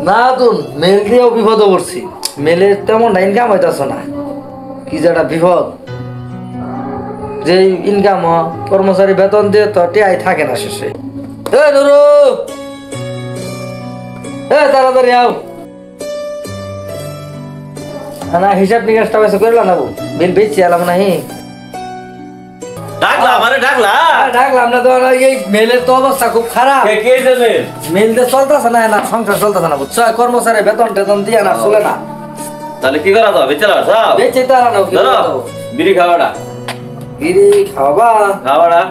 না তুন মেল দিয়েও বিপদ পড়ছি, মেলের তেমন ইনকাম হইতেছ না, কি যে একটা বিপদ। যে ইনকাম কর্মচারী বেতন দিয়ে তো টিআই থাকে না শেষে। নুরু তাড়াতাড়ি আও না, হিসাব নিকাশটা বেশি করলাম না, বিল বেচছি এলাম নাহি। ডাকলাম না তো, এই মেলের তো অবস্থা খুব খারাপ। মেল দিয়ে চলতেছে না, না সংসার চলতেছে না বুঝছো, কর্মচারী বেতন টেতন দিয়ে না চলে না। তাহলে কি করা যাবে? বেচে তো আর বিড়ি খাওয়াটা, বিড়ি খাওয়াবা খাওয়াটা।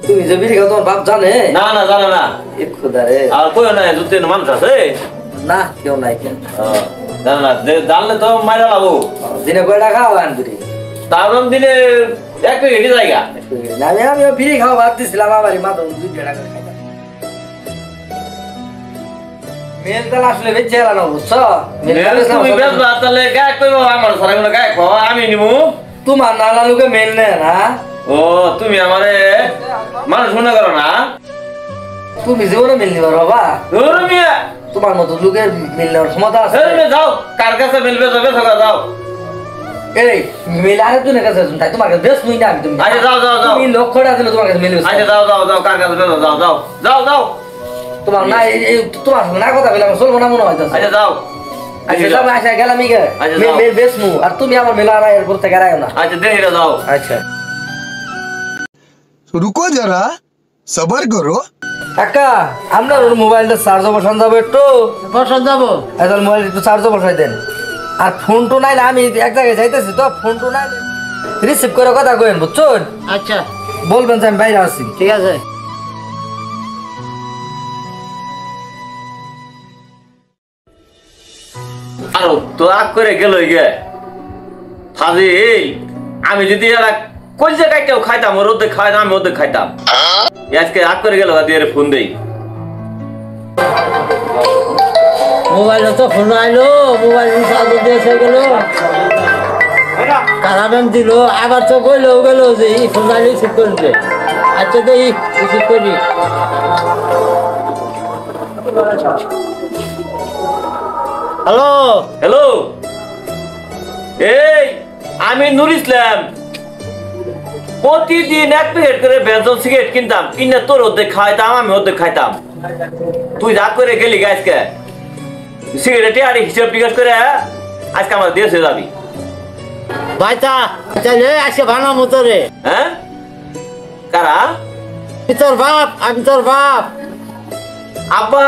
তুমি যে বিড়ি খাও তোমার বাপ জানে? না না জানে না। খুদারে আর কই না, দু তিন মানুষ আছে না, কেউ নাই। কেন জানে না? জানলে তো মাইরা লাগবো। দিনে কয় টাকা আন বিড়ি? তার দিনে এক প্যাকেটই জায়গা। আমি বিড়ি খাওয়া বাদ দিছিলাম, আমারই মাত্র 2 টাকা করে খাইতাম। মেল তাহলে আসলে বেচে এলা না বুঝছো, তুমি বেচবা তাহলে গায়ে কইবো আমার সারা গুলো গায়ে খাওয়া আমি নিমু। তোমার নানা লোকে মেল নেয় না। ও তুমি আমারে মানুষ মনে করো না? তুমি জীবনে মেল নিবার বাবা? মিয়া তোমার মতো লোকের মেল নেওয়ার ক্ষমতা আছে? যাও, কার কাছে মিলবে যাবে থাকা যাও। এই মেল আরে তুমি কাছে তাই তোমার কাছে বেশ মুই না আমি। তুমি আচ্ছা যাও যাও যাও, তুমি লক্ষ্যটা দিলে তোমার কাছে মেল। আচ্ছা যাও যাও যাও, কার কাছে যাও যাও যাও যাও যাও। তোমার না এই তোমার না কথা বললাম চলবো না মনে হইতাছে। আচ্ছা যাও। আচ্ছা যাও, আচ্ছা গেলাম ই গে মেল বেশ মু, আর তুমি আমার মেলা আর এরপর থেকে আইও না। আচ্ছা দেখিরা যাও। আচ্ছা रुको जरा सबर करो। কাকা আপনার ওর মোবাইলটা চার্জ বসান যাবো, একটু বসান যাবো। এখন মোবাইল একটু চার্জ বসাই দেন। আর ফোন টো নাইলে আমি এক জায়গায় যাইতেছি তো, ফোন টো নাইলে রিসিভ করে কথা কইেন বুঝছেন? আচ্ছা বলবেন যে আমি বাইরে আছি। ঠিক আছে। আর তো আগ করে গেল গে ফাজিল। আমি যদি এরা কোন জায়গায় কেউ খাইতাম, ওর ওদের খাইতাম, আমি ওদের খাইতাম। আজকে আগ করে গেল, দিয়ে ফোন দেই। মোবাইল তো ফোন আইলো, মোবাইল চালু দিয়েছে গেল, কারাবেন দিল, আবার তো গেল যে এই ফোন আইলে রিসিভ করবে। আচ্ছা তো এই রিসিভ করি। হ্যালো হ্যালো, এই আমি নুর ইসলাম। প্রতিদিন 1 প্যাকেট করে বেঞ্চন সিগারেট কিনতাম, কিনে তোর ওদের খাইতাম, আমি ওদের খাইতাম। তুই যা করে গেলি আজকে সিগারেটে আর হিসাব টিকাস করে আজকে আমার দেশে যাবি। ভাইটা তাহলে আজকে বানাবো তোরে। হ্যাঁ কারা? আমি তোর বাপ, আমি তোর বাপ। আব্বা